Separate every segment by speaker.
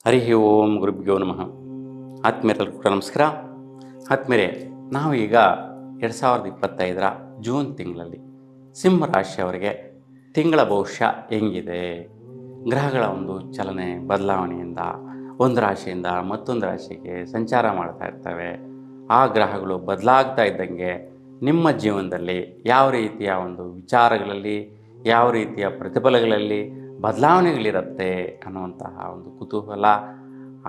Speaker 1: ಹರಿ ಓಂ ಗುರುಭ್ಯೋ ನಮಃ. ಆತ್ಮೀಯರೆಲ್ಲರೂ ಕೂಡ ನಮಸ್ಕಾರ. ಆತ್ಮೀಯರೇ, ನಾವು ಈಗ 2025 ಜೂನ್ ತಿಂಗಳಲ್ಲಿ ಸಿಂಹ ರಾಶಿಯವರಿಗೆ ತಿಂಗಳ ಭವಿಷ್ಯ ಹೆಂಗಿದೆ, ಗ್ರಹಗಳ ಒಂದು ಚಲನೆ ಬದಲಾವಣೆಯಿಂದ ಒಂದು ರಾಶಿಯಿಂದ ಮತ್ತೊಂದು ರಾಶಿಗೆ ಸಂಚಾರ ಮಾಡ್ತಾ ಇರ್ತವೆ. ಆ ಗ್ರಹಗಳು ಬದಲಾಗ್ತಾ ಇದ್ದಂಗೆ ನಿಮ್ಮ ಜೀವನದಲ್ಲಿ ಯಾವ ರೀತಿಯ ಒಂದು ವಿಚಾರಗಳಲ್ಲಿ, ಯಾವ ರೀತಿಯ ಪ್ರತಿಫಲಗಳಲ್ಲಿ ಬದಲಾವಣೆಗಳಿರುತ್ತೆ ಅನ್ನುವಂತಹ ಒಂದು ಕುತೂಹಲ,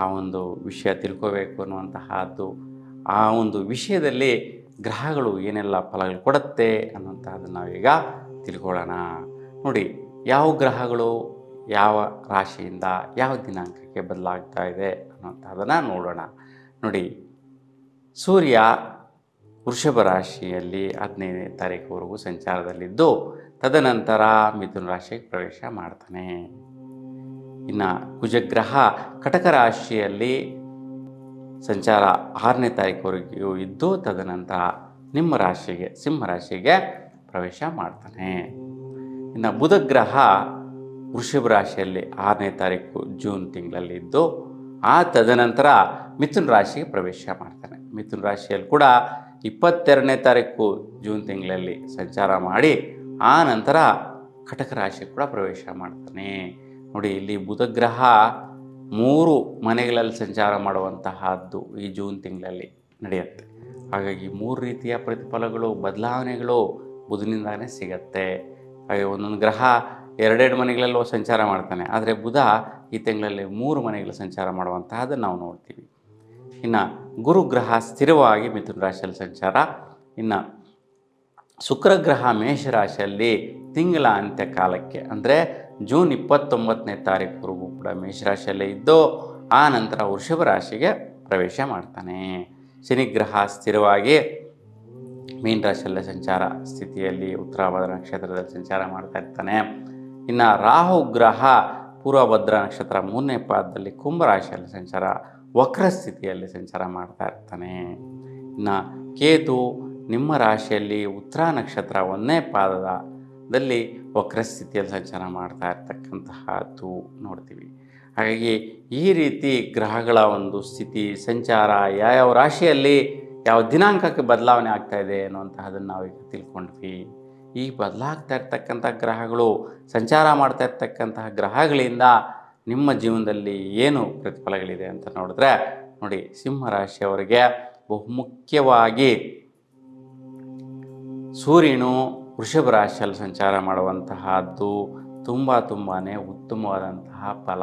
Speaker 1: ಆ ಒಂದು ವಿಷಯ ತಿಳ್ಕೋಬೇಕು ಅನ್ನುವಂತಹದ್ದು, ಆ ಒಂದು ವಿಷಯದಲ್ಲಿ ಗ್ರಹಗಳು ಏನೆಲ್ಲ ಫಲಗಳು ಕೊಡುತ್ತೆ ಅನ್ನುವಂತಹದ್ದನ್ನು ನಾವೀಗ ತಿಳ್ಕೊಳ್ಳೋಣ. ನೋಡಿ, ಯಾವ ಗ್ರಹಗಳು ಯಾವ ರಾಶಿಯಿಂದ ಯಾವ ದಿನಾಂಕಕ್ಕೆ ಬದಲಾಗ್ತಾ ಇದೆ ಅನ್ನುವಂಥದ್ದನ್ನು ನೋಡೋಣ. ನೋಡಿ, ಸೂರ್ಯ ವೃಷಭ ರಾಶಿಯಲ್ಲಿ 15ನೇ ತಾರೀಕುವರೆಗೂ ಸಂಚಾರದಲ್ಲಿದ್ದು ತದನಂತರ ಮಿಥುನ ರಾಶಿಗೆ ಪ್ರವೇಶ ಮಾಡ್ತಾನೆ. ಇನ್ನು ಕುಜಗ್ರಹ ಕಟಕ ರಾಶಿಯಲ್ಲಿ ಸಂಚಾರ 6ನೇ ತಾರೀಕುವರೆಗೂ ಇದ್ದು ತದನಂತರ ನಿಮ್ಮ ರಾಶಿಗೆ ಸಿಂಹ ರಾಶಿಗೆ ಪ್ರವೇಶ ಮಾಡ್ತಾನೆ. ಇನ್ನು ಬುಧಗ್ರಹ ವೃಷಭ ರಾಶಿಯಲ್ಲಿ 6ನೇ ತಾರೀಕು ಜೂನ್ ತಿಂಗಳಲ್ಲಿ ಇದ್ದು ಆ ತದನಂತರ ಮಿಥುನ ರಾಶಿಗೆ ಪ್ರವೇಶ ಮಾಡ್ತಾನೆ. ಮಿಥುನ ರಾಶಿಯಲ್ಲಿ ಕೂಡ 22ನೇ ತಾರೀಕು ಜೂನ್ ತಿಂಗಳಲ್ಲಿ ಸಂಚಾರ ಮಾಡಿ ಆ ನಂತರ ಕಟಕ ರಾಶಿ ಕೂಡ ಪ್ರವೇಶ ಮಾಡ್ತಾನೆ. ನೋಡಿ, ಇಲ್ಲಿ ಬುಧಗ್ರಹ 3 ಮನೆಗಳಲ್ಲಿ ಸಂಚಾರ ಮಾಡುವಂತಹದ್ದು ಈ ಜೂನ್ ತಿಂಗಳಲ್ಲಿ ನಡೆಯುತ್ತೆ. ಹಾಗಾಗಿ 3 ರೀತಿಯ ಪ್ರತಿಫಲಗಳು, ಬದಲಾವಣೆಗಳು ಬುಧನಿಂದಾನೇ ಸಿಗತ್ತೆ. ಹಾಗೆ ಒಂದೊಂದು ಗ್ರಹ 2 ಮನೆಗಳಲ್ಲೂ ಸಂಚಾರ ಮಾಡ್ತಾನೆ, ಆದರೆ ಬುಧ ಈ ತಿಂಗಳಲ್ಲಿ 3 ಮನೆಗಳು ಸಂಚಾರ ಮಾಡುವಂತಹದ್ದನ್ನು ನಾವು ನೋಡ್ತೀವಿ. ಇನ್ನು ಗುರುಗ್ರಹ ಸ್ಥಿರವಾಗಿ ಮಿಥುನ ರಾಶಿಯಲ್ಲಿ ಸಂಚಾರ. ಇನ್ನು ಶುಕ್ರಗ್ರಹ ಮೇಷರಾಶಿಯಲ್ಲಿ ತಿಂಗಳ ಅಂತ್ಯ ಕಾಲಕ್ಕೆ ಅಂದರೆ ಜೂನ್ 29ನೇ ತಾರೀಕುವರೆಗೂ ಕೂಡ ಮೇಷರಾಶಿಯಲ್ಲೇ ಇದ್ದು ಆ ನಂತರ ವೃಷಭ ರಾಶಿಗೆ ಪ್ರವೇಶ ಮಾಡ್ತಾನೆ. ಶನಿಗ್ರಹ ಸ್ಥಿರವಾಗಿ ಮೀನ ರಾಶಿಯಲ್ಲೇ ಸಂಚಾರ ಸ್ಥಿತಿಯಲ್ಲಿ ಉತ್ತರಾಭದ್ರ ನಕ್ಷತ್ರದಲ್ಲಿ ಸಂಚಾರ ಮಾಡ್ತಾ ಇರ್ತಾನೆ. ಇನ್ನು ರಾಹು ಗ್ರಹ ಪೂರ್ವಭದ್ರ ನಕ್ಷತ್ರ 3ನೇ ಪಾದದಲ್ಲಿ ಕುಂಭರಾಶಿಯಲ್ಲಿ ಸಂಚಾರ ವಕ್ರ ಸ್ಥಿತಿಯಲ್ಲಿ ಸಂಚಾರ ಮಾಡ್ತಾ ಇರ್ತಾನೆ. ಇನ್ನು ಕೇತು ನಿಮ್ಮ ರಾಶಿಯಲ್ಲಿ ಉತ್ತರ ನಕ್ಷತ್ರ 1ನೇ ಪಾದದಲ್ಲಿ ವಕ್ರ ಸ್ಥಿತಿಯಲ್ಲಿ ಸಂಚಾರ ಮಾಡ್ತಾ ಇರ್ತಕ್ಕಂತಹದ್ದು ನೋಡ್ತೀವಿ. ಹಾಗಾಗಿ ಈ ರೀತಿ ಗ್ರಹಗಳ ಒಂದು ಸ್ಥಿತಿ ಸಂಚಾರ ಯಾವ ರಾಶಿಯಲ್ಲಿ ಯಾವ ದಿನಾಂಕಕ್ಕೆ ಬದಲಾವಣೆ ಆಗ್ತಾ ಇದೆ ಅನ್ನುವಂತಹದನ್ನು ನಾವೀಗ ತಿಳ್ಕೊಂಡ್ವಿ. ಈ ಬದಲಾಗ್ತಾ ಇರ್ತಕ್ಕಂಥ ಗ್ರಹಗಳು, ಸಂಚಾರ ಮಾಡ್ತಾ ಇರ್ತಕ್ಕಂತಹ ಗ್ರಹಗಳಿಂದ ನಿಮ್ಮ ಜೀವನದಲ್ಲಿ ಏನು ಪ್ರತಿಫಲಗಳಿದೆ ಅಂತ ನೋಡಿದ್ರೆ, ನೋಡಿ, ಸಿಂಹ ರಾಶಿಯವರಿಗೆ ಬಹುಮುಖ್ಯವಾಗಿ ಸೂರ್ಯನು ವೃಷಭ ರಾಶಿಯಲ್ಲಿ ಸಂಚಾರ ಮಾಡುವಂತಹದ್ದು ತುಂಬಾ ಉತ್ತಮವಾದಂತಹ ಫಲ.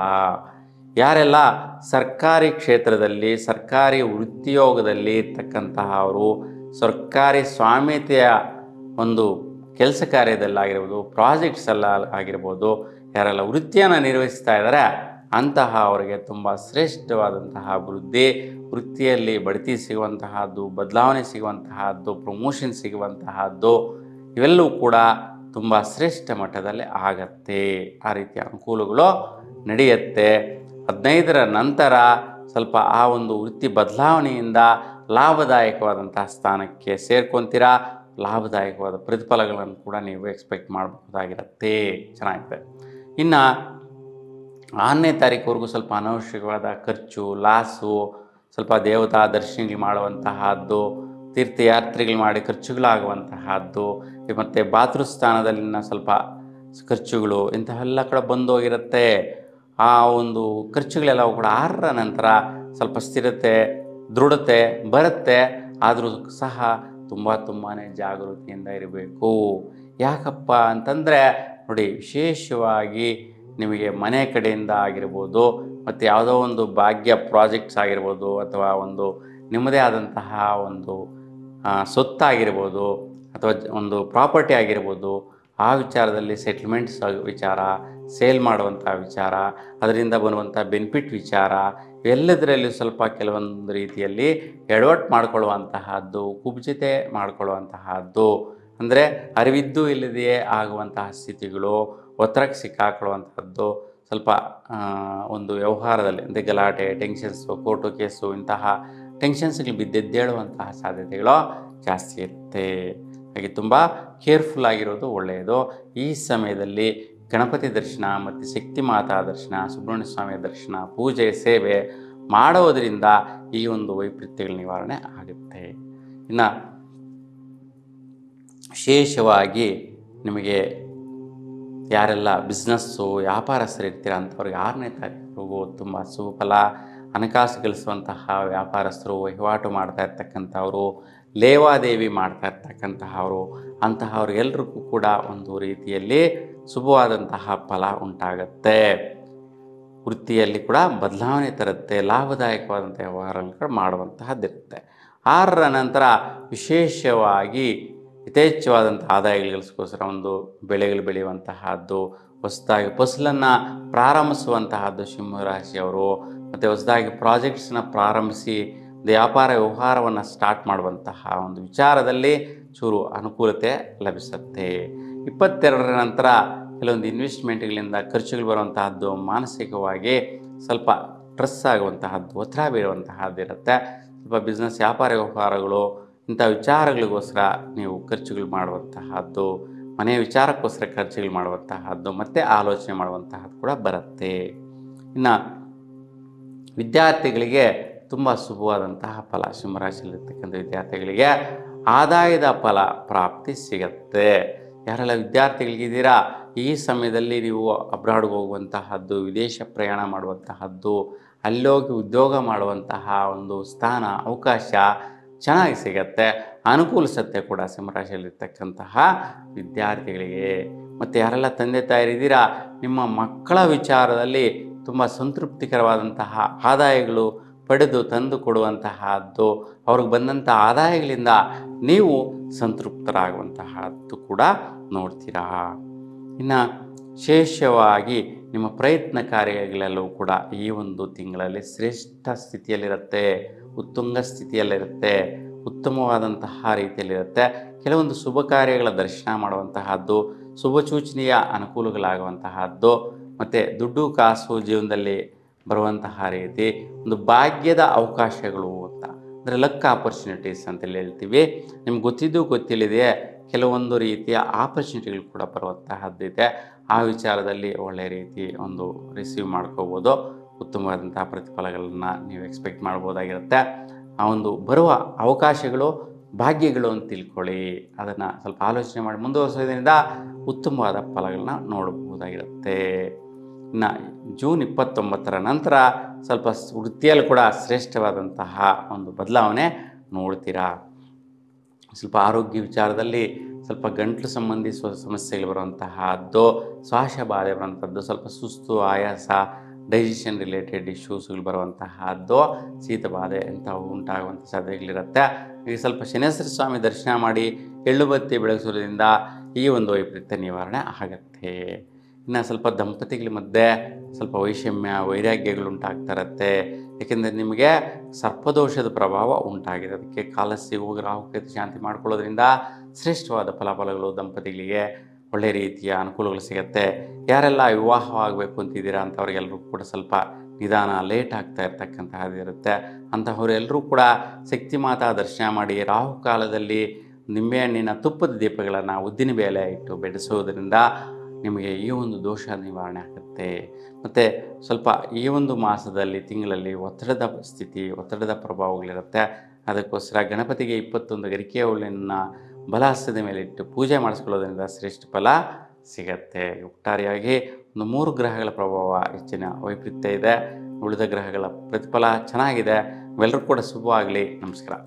Speaker 1: ಯಾರೆಲ್ಲ ಸರ್ಕಾರಿ ಕ್ಷೇತ್ರದಲ್ಲಿ ಸರ್ಕಾರಿ ವೃತ್ತಿಯೋಗದಲ್ಲಿ ಇರ್ತಕ್ಕಂತಹ ಅವರು ಸರ್ಕಾರಿ ಸ್ವಾಮ್ಯತೆಯ ಒಂದು ಕೆಲಸ ಕಾರ್ಯದಲ್ಲಾಗಿರ್ಬೋದು, ಪ್ರಾಜೆಕ್ಟ್ಸಲ್ಲ ಆಗಿರ್ಬೋದು, ಯಾರೆಲ್ಲ ವೃತ್ತಿಯನ್ನು ನಿರ್ವಹಿಸ್ತಾ ಇದ್ದಾರೆ ಅಂತಹ ಅವರಿಗೆ ತುಂಬ ಶ್ರೇಷ್ಠವಾದಂತಹ ಅಭಿವೃದ್ಧಿ, ವೃತ್ತಿಯಲ್ಲಿ ಬಡ್ತಿ ಸಿಗುವಂತಹದ್ದು, ಬದಲಾವಣೆ ಸಿಗುವಂತಹದ್ದು, ಪ್ರಮೋಷನ್ ಸಿಗುವಂತಹದ್ದು ಇವೆಲ್ಲವೂ ಕೂಡ ತುಂಬ ಶ್ರೇಷ್ಠ ಮಟ್ಟದಲ್ಲಿ ಆಗತ್ತೆ. ಆ ರೀತಿಯ ಅನುಕೂಲಗಳು ನಡೆಯುತ್ತೆ. 15ರ ನಂತರ ಸ್ವಲ್ಪ ಆ ಒಂದು ವೃತ್ತಿ ಬದಲಾವಣೆಯಿಂದ ಲಾಭದಾಯಕವಾದಂತಹ ಸ್ಥಾನಕ್ಕೆ ಸೇರ್ಕೊತೀರಾ. ಲಾಭದಾಯಕವಾದ ಪ್ರತಿಫಲಗಳನ್ನು ಕೂಡ ನೀವು ಎಕ್ಸ್ಪೆಕ್ಟ್ ಮಾಡಬಹುದಾಗಿರುತ್ತೆ. ಚೆನ್ನಾಗಿದೆ. ಇನ್ನು 6ನೇ ತಾರೀಕುವರೆಗೂ ಸ್ವಲ್ಪ ಅನವಶ್ಯಕವಾದ ಖರ್ಚು, ಲಾಸು, ಸ್ವಲ್ಪ ದೇವತಾ ದರ್ಶನಗಳು ಮಾಡುವಂತಹದ್ದು, ತೀರ್ಥಯಾತ್ರೆಗಳು ಮಾಡಿ ಖರ್ಚುಗಳಾಗುವಂತಹದ್ದು, ಮತ್ತು ಬಾತೃಸ್ಥಾನದಲ್ಲಿನ ಸ್ವಲ್ಪ ಖರ್ಚುಗಳು ಇಂಥವೆಲ್ಲ ಕೂಡ ಬಂದೋಗಿರುತ್ತೆ. ಆ ಒಂದು ಖರ್ಚುಗಳೆಲ್ಲವೂ ಕೂಡ 6ರ ನಂತರ ಸ್ವಲ್ಪ ಸ್ಥಿರತೆ, ದೃಢತೆ ಬರುತ್ತೆ. ಆದರೂ ಸಹ ತುಂಬಾ ಜಾಗೃತಿಯಿಂದ ಇರಬೇಕು. ಯಾಕಪ್ಪ ಅಂತಂದರೆ, ನೋಡಿ, ವಿಶೇಷವಾಗಿ ನಿಮಗೆ ಮನೆ ಕಡೆಯಿಂದ ಆಗಿರ್ಬೋದು, ಮತ್ತು ಯಾವುದೋ ಒಂದು ಭಾಗ್ಯ ಪ್ರಾಜೆಕ್ಟ್ಸ್ ಆಗಿರ್ಬೋದು, ಅಥವಾ ಒಂದು ನಿಮ್ಮದೇ ಆದಂತಹ ಒಂದು ಸೊತ್ತಾಗಿರ್ಬೋದು, ಅಥವಾ ಒಂದು ಪ್ರಾಪರ್ಟಿ ಆಗಿರ್ಬೋದು, ಆ ವಿಚಾರದಲ್ಲಿ ಸೆಟ್ಲ್ಮೆಂಟ್ಸ್ ವಿಚಾರ, ಸೇಲ್ ಮಾಡುವಂಥ ವಿಚಾರ, ಅದರಿಂದ ಬರುವಂಥ ಬೆನಿಫಿಟ್ ವಿಚಾರ, ಎಲ್ಲದರಲ್ಲಿ ಸ್ವಲ್ಪ ಕೆಲವೊಂದು ರೀತಿಯಲ್ಲಿ ಎಡವಟ್ಟು ಮಾಡಿಕೊಳ್ಳುವಂತಹದ್ದು, ಕುಬ್ಜತೆ ಮಾಡಿಕೊಳ್ಳುವಂತಹದ್ದು, ಅಂದರೆ ಅರಿವಿದ್ದು ಇಲ್ಲದೆಯೇ ಆಗುವಂತಹ ಸ್ಥಿತಿಗಳು, ಒತ್ತಡಕ್ಕೆ ಸಿಕ್ಕಾಕೊಳ್ಳುವಂಥದ್ದು, ಸ್ವಲ್ಪ ಒಂದು ವ್ಯವಹಾರದಲ್ಲಿ ಅಂದರೆ ಗಲಾಟೆ, ಟೆನ್ಷನ್ಸು, ಕೋರ್ಟು ಕೇಸು ಇಂತಹ ಟೆನ್ಷನ್ಸ್ಗಳು ಬಿದ್ದೆದ್ದೇಳುವಂತಹ ಸಾಧ್ಯತೆಗಳು ಜಾಸ್ತಿ ಇರುತ್ತೆ. ಹಾಗೆ ತುಂಬ ಕೇರ್ಫುಲ್ ಆಗಿರೋದು ಒಳ್ಳೆಯದು. ಈ ಸಮಯದಲ್ಲಿ ಗಣಪತಿ ದರ್ಶನ ಮತ್ತು ಶಕ್ತಿ ಮಾತಾ ದರ್ಶನ, ಸುಬ್ರಹ್ಮಣ್ಯ ಸ್ವಾಮಿಯ ದರ್ಶನ, ಪೂಜೆ, ಸೇವೆ ಮಾಡುವುದರಿಂದ ಈ ಒಂದು ವೈಪರೀತ್ಯಗಳ ನಿವಾರಣೆ ಆಗುತ್ತೆ. ಇನ್ನು ವಿಶೇಷವಾಗಿ ನಿಮಗೆ ಯಾರೆಲ್ಲ ಬಿಸ್ನೆಸ್ಸು ವ್ಯಾಪಾರಸ್ಥರು ಇರ್ತೀರ ಅಂಥವ್ರಿಗೆ 6ನೇ ತಾರೀಕು ತುಂಬ ಸುಫಲ. ಹಣಕಾಸು ಗಳಿಸುವಂತಹ ವ್ಯಾಪಾರಸ್ಥರು, ವಹಿವಾಟು ಮಾಡ್ತಾ ಇರ್ತಕ್ಕಂಥವರು, ಲೇವಾದೇವಿ ಮಾಡ್ತಾ ಇರ್ತಕ್ಕಂತಹವರು, ಅಂತಹವ್ರಿಗೆಲ್ರಿಗೂ ಕೂಡ ಒಂದು ರೀತಿಯಲ್ಲಿ ಶುಭವಾದಂತಹ ಫಲ ಉಂಟಾಗತ್ತೆ. ವೃತ್ತಿಯಲ್ಲಿ ಕೂಡ ಬದಲಾವಣೆ ತರುತ್ತೆ, ಲಾಭದಾಯಕವಾದಂಥ ವ್ಯವಹಾರಗಳು ಮಾಡುವಂತಹದ್ದಿರುತ್ತೆ. 6ರ ನಂತರ ವಿಶೇಷವಾಗಿ ಯಥೇಚ್ಛವಾದಂಥ ಆದಾಯಗಳಿಗೋಸ್ಕರ ಒಂದು ಬೆಳೆಗಳು ಬೆಳೆಯುವಂತಹದ್ದು, ಹೊಸದಾಗಿ ಫಸಲನ್ನು ಪ್ರಾರಂಭಿಸುವಂತಹದ್ದು ಸಿಂಹರಾಶಿಯವರು, ಮತ್ತು ಹೊಸದಾಗಿ ಪ್ರಾಜೆಕ್ಟ್ಸ್ನ ಪ್ರಾರಂಭಿಸಿ ವ್ಯಾಪಾರ ವ್ಯವಹಾರವನ್ನು ಸ್ಟಾರ್ಟ್ ಮಾಡುವಂತಹ ಒಂದು ವಿಚಾರದಲ್ಲಿ ಚೂರು ಅನುಕೂಲತೆ ಲಭಿಸುತ್ತೆ. 22ರ ನಂತರ ಕೆಲವೊಂದು ಇನ್ವೆಸ್ಟ್ಮೆಂಟ್ಗಳಿಂದ ಖರ್ಚುಗಳು ಬರುವಂತಹದ್ದು, ಮಾನಸಿಕವಾಗಿ ಸ್ವಲ್ಪ ಸ್ಟ್ರೆಸ್ ಆಗುವಂತಹದ್ದು, ಒತ್ತಡ ಬೀರುವಂತಹದ್ದಿರುತ್ತೆ. ಸ್ವಲ್ಪ ಬಿಸ್ನೆಸ್ ವ್ಯಾಪಾರ ವ್ಯವಹಾರಗಳು ಇಂಥ ವಿಚಾರಗಳಿಗೋಸ್ಕರ ನೀವು ಖರ್ಚುಗಳು ಮಾಡುವಂತಹದ್ದು, ಮನೆಯ ವಿಚಾರಕ್ಕೋಸ್ಕರ ಖರ್ಚುಗಳು ಮಾಡುವಂತಹದ್ದು, ಮತ್ತು ಆಲೋಚನೆ ಮಾಡುವಂತಹದ್ದು ಕೂಡ ಬರುತ್ತೆ. ಇನ್ನು ವಿದ್ಯಾರ್ಥಿಗಳಿಗೆ ತುಂಬ ಶುಭವಾದಂತಹ ಫಲ. ಸಿಂಹರಾಶಿಯಲ್ಲಿರ್ತಕ್ಕಂಥ ವಿದ್ಯಾರ್ಥಿಗಳಿಗೆ ಆದಾಯದ ಫಲ ಪ್ರಾಪ್ತಿ ಸಿಗತ್ತೆ. ಯಾರೆಲ್ಲ ವಿದ್ಯಾರ್ಥಿಗಳಿಗಿದ್ದೀರಾ, ಈ ಸಮಯದಲ್ಲಿ ನೀವು ಅಬ್ರಾಡ್ಗೆ ಹೋಗುವಂತಹದ್ದು, ವಿದೇಶ ಪ್ರಯಾಣ ಮಾಡುವಂತಹದ್ದು, ಅಲ್ಲೋಗಿ ಉದ್ಯೋಗ ಮಾಡುವಂತಹ ಒಂದು ಸ್ಥಾನ ಅವಕಾಶ ಚೆನ್ನಾಗಿ ಸಿಗತ್ತೆ, ಅನುಕೂಲಿಸುತ್ತೆ ಕೂಡ ಸಿಂಹರಾಶಿಯಲ್ಲಿರ್ತಕ್ಕಂತಹ ವಿದ್ಯಾರ್ಥಿಗಳಿಗೆ. ಮತ್ತು ಯಾರೆಲ್ಲ ತಂದೆ ತಾಯರಿದ್ದೀರಾ, ನಿಮ್ಮ ಮಕ್ಕಳ ವಿಚಾರದಲ್ಲಿ ತುಂಬ ಸಂತೃಪ್ತಿಕರವಾದಂತಹ ಆದಾಯಗಳು ಪಡೆದು ತಂದು ಕೊಡುವಂತಹದ್ದು, ಅವ್ರಿಗೆ ಬಂದಂಥ ಆದಾಯಗಳಿಂದ ನೀವು ಸಂತೃಪ್ತರಾಗುವಂತಹದ್ದು ಕೂಡ ನೋಡ್ತೀರಾ. ಇನ್ನು ವಿಶೇಷವಾಗಿ ನಿಮ್ಮ ಪ್ರಯತ್ನ ಕಾರ್ಯಗಳೆಲ್ಲವೂ ಕೂಡ ಈ ಒಂದು ತಿಂಗಳಲ್ಲಿ ಶ್ರೇಷ್ಠ ಸ್ಥಿತಿಯಲ್ಲಿರುತ್ತೆ, ಉತ್ತುಂಗ ಸ್ಥಿತಿಯಲ್ಲಿರುತ್ತೆ, ಉತ್ತಮವಾದಂತಹ ರೀತಿಯಲ್ಲಿರುತ್ತೆ. ಕೆಲವೊಂದು ಶುಭ ಕಾರ್ಯಗಳ ದರ್ಶನ ಮಾಡುವಂತಹದ್ದು, ಶುಭ ಸೂಚನೆಯ ಅನುಕೂಲಗಳಾಗುವಂತಹದ್ದು, ಮತ್ತು ದುಡ್ಡು ಕಾಸು ಜೀವನದಲ್ಲಿ ಬರುವಂತಹ ರೀತಿ ಒಂದು ಭಾಗ್ಯದ ಅವಕಾಶಗಳು ಅಂತ, ಅಂದರೆ ಲಕ್ ಆಪರ್ಚುನಿಟೀಸ್ ಅಂತೇಳಿ ಹೇಳ್ತೀವಿ. ನಿಮ್ಗೆ ಗೊತ್ತಿದ್ದು ಗೊತ್ತಿಲ್ಲದೆ ಕೆಲವೊಂದು ರೀತಿಯ ಆಪರ್ಚುನಿಟಿಗಳು ಕೂಡ ಬರುವಂತಹದ್ದಿದೆ. ಆ ವಿಚಾರದಲ್ಲಿ ಒಳ್ಳೆಯ ರೀತಿ ಒಂದು ರಿಸೀವ್ ಮಾಡ್ಕೋಬೋದು, ಉತ್ತಮವಾದಂತಹ ಪ್ರತಿಫಲಗಳನ್ನು ನೀವು ಎಕ್ಸ್ಪೆಕ್ಟ್ ಮಾಡ್ಬೋದಾಗಿರುತ್ತೆ. ಆ ಒಂದು ಬರುವ ಅವಕಾಶಗಳು ಭಾಗ್ಯಗಳು ಅಂತ ತಿಳ್ಕೊಳ್ಳಿ, ಅದನ್ನು ಸ್ವಲ್ಪ ಆಲೋಚನೆ ಮಾಡಿ ಮುಂದುವರಿಸೋದ್ರಿಂದ ಉತ್ತಮವಾದ ಫಲಗಳನ್ನ ನೋಡಬಹುದಾಗಿರುತ್ತೆ. ಇನ್ನು ಜೂನ್ 29ರ ನಂತರ ಸ್ವಲ್ಪ ವೃತ್ತಿಯಲ್ಲಿ ಕೂಡ ಶ್ರೇಷ್ಠವಾದಂತಹ ಒಂದು ಬದಲಾವಣೆ ನೋಡ್ತೀರಾ. ಸ್ವಲ್ಪ ಆರೋಗ್ಯ ವಿಚಾರದಲ್ಲಿ ಸ್ವಲ್ಪ ಗಂಟಲು ಸಂಬಂಧಿಸುವ ಸಮಸ್ಯೆಗಳು ಬರುವಂತಹದ್ದು, ಶ್ವಾಸ ಬಾಧೆ ಬರುವಂಥದ್ದು, ಸ್ವಲ್ಪ ಸುಸ್ತು, ಆಯಾಸ, ಡೈಜೆಷನ್ ರಿಲೇಟೆಡ್ ಇಶ್ಯೂಸ್ಗಳು ಬರುವಂತಹದ್ದು, ಶೀತ ಬಾಧೆ ಇಂಥವು ಉಂಟಾಗುವಂಥ ಸಾಧ್ಯತೆಗಳಿರುತ್ತೆ. ಈಗ ಸ್ವಲ್ಪ ಶನೇಶ್ವರ ಸ್ವಾಮಿ ದರ್ಶನ ಮಾಡಿ ಎಳ್ಳು ಬತ್ತಿ ಬೆಳಗಿಸೋದ್ರಿಂದ ಈ ಒಂದು ವೈಪರೀತ್ಯ ನಿವಾರಣೆ ಆಗುತ್ತೆ. ಇನ್ನು ಸ್ವಲ್ಪ ದಂಪತಿಗಳ ಮಧ್ಯೆ ಸ್ವಲ್ಪ ವೈಷಮ್ಯ ವೈರಾಗ್ಯಗಳು ಉಂಟಾಗ್ತಾ ಇರುತ್ತೆ. ಏಕೆಂದರೆ ನಿಮಗೆ ಸರ್ಪದೋಷದ ಪ್ರಭಾವ ಉಂಟಾಗಿದೆ. ಅದಕ್ಕೆ ಕಾಲಸಿ ಹೋಗಿ ರಾಹುಕೇತು ಶಾಂತಿ ಮಾಡ್ಕೊಳ್ಳೋದ್ರಿಂದ ಶ್ರೇಷ್ಠವಾದ ಫಲಾಫಲಗಳು ದಂಪತಿಗಳಿಗೆ ಒಳ್ಳೆಯ ರೀತಿಯ ಅನುಕೂಲಗಳು ಸಿಗುತ್ತೆ. ಯಾರೆಲ್ಲ ವಿವಾಹವಾಗಬೇಕು ಅಂತಿದ್ದೀರಾ ಅಂಥವ್ರಿಗೆಲ್ಲರೂ ಕೂಡ ಸ್ವಲ್ಪ ನಿಧಾನ ಲೇಟ್ ಆಗ್ತಾ ಇರ್ತಕ್ಕಂತಹದ್ದು ಇರುತ್ತೆ. ಅಂತಹವರೆಲ್ಲರೂ ಕೂಡ ಶಕ್ತಿ ಮಾತಾ ದರ್ಶನ ಮಾಡಿ ರಾಹುಕಾಲದಲ್ಲಿ ನಿಂಬೆಹಣ್ಣಿನ ತುಪ್ಪದ ದೀಪಗಳನ್ನು ಉದ್ದಿನ ಬೇಳೆ ಇಟ್ಟು ಬೆಳೆಸೋದ್ರಿಂದ ನಿಮಗೆ ಈ ಒಂದು ದೋಷ ನಿವಾರಣೆ ಆಗುತ್ತೆ. ಮತ್ತು ಸ್ವಲ್ಪ ಈ ಒಂದು ಮಾಸದಲ್ಲಿ ತಿಂಗಳಲ್ಲಿ ಒತ್ತಡದ ಸ್ಥಿತಿ, ಒತ್ತಡದ ಪ್ರಭಾವಗಳಿರುತ್ತೆ. ಅದಕ್ಕೋಸ್ಕರ ಗಣಪತಿಗೆ 21 ಗರಿಕೆ ಹುಲ್ಲಿನ ಬಲಹಸ್ತದ ಮೇಲೆ ಇಟ್ಟು ಪೂಜೆ ಮಾಡಿಸ್ಕೊಳ್ಳೋದ್ರಿಂದ ಶ್ರೇಷ್ಠ ಫಲ ಸಿಗತ್ತೆ. ಒಟ್ಟಾರೆಯಾಗಿ ಒಂದು 3 ಗ್ರಹಗಳ ಪ್ರಭಾವ ಹೆಚ್ಚಿನ ವೈಪರೀತ್ಯ ಇದೆ. ಉಳಿದ ಗ್ರಹಗಳ ಪ್ರತಿಫಲ ಚೆನ್ನಾಗಿದೆ. ಎಲ್ಲರೂ ಕೂಡ ಶುಭವಾಗಲಿ. ನಮಸ್ಕಾರ.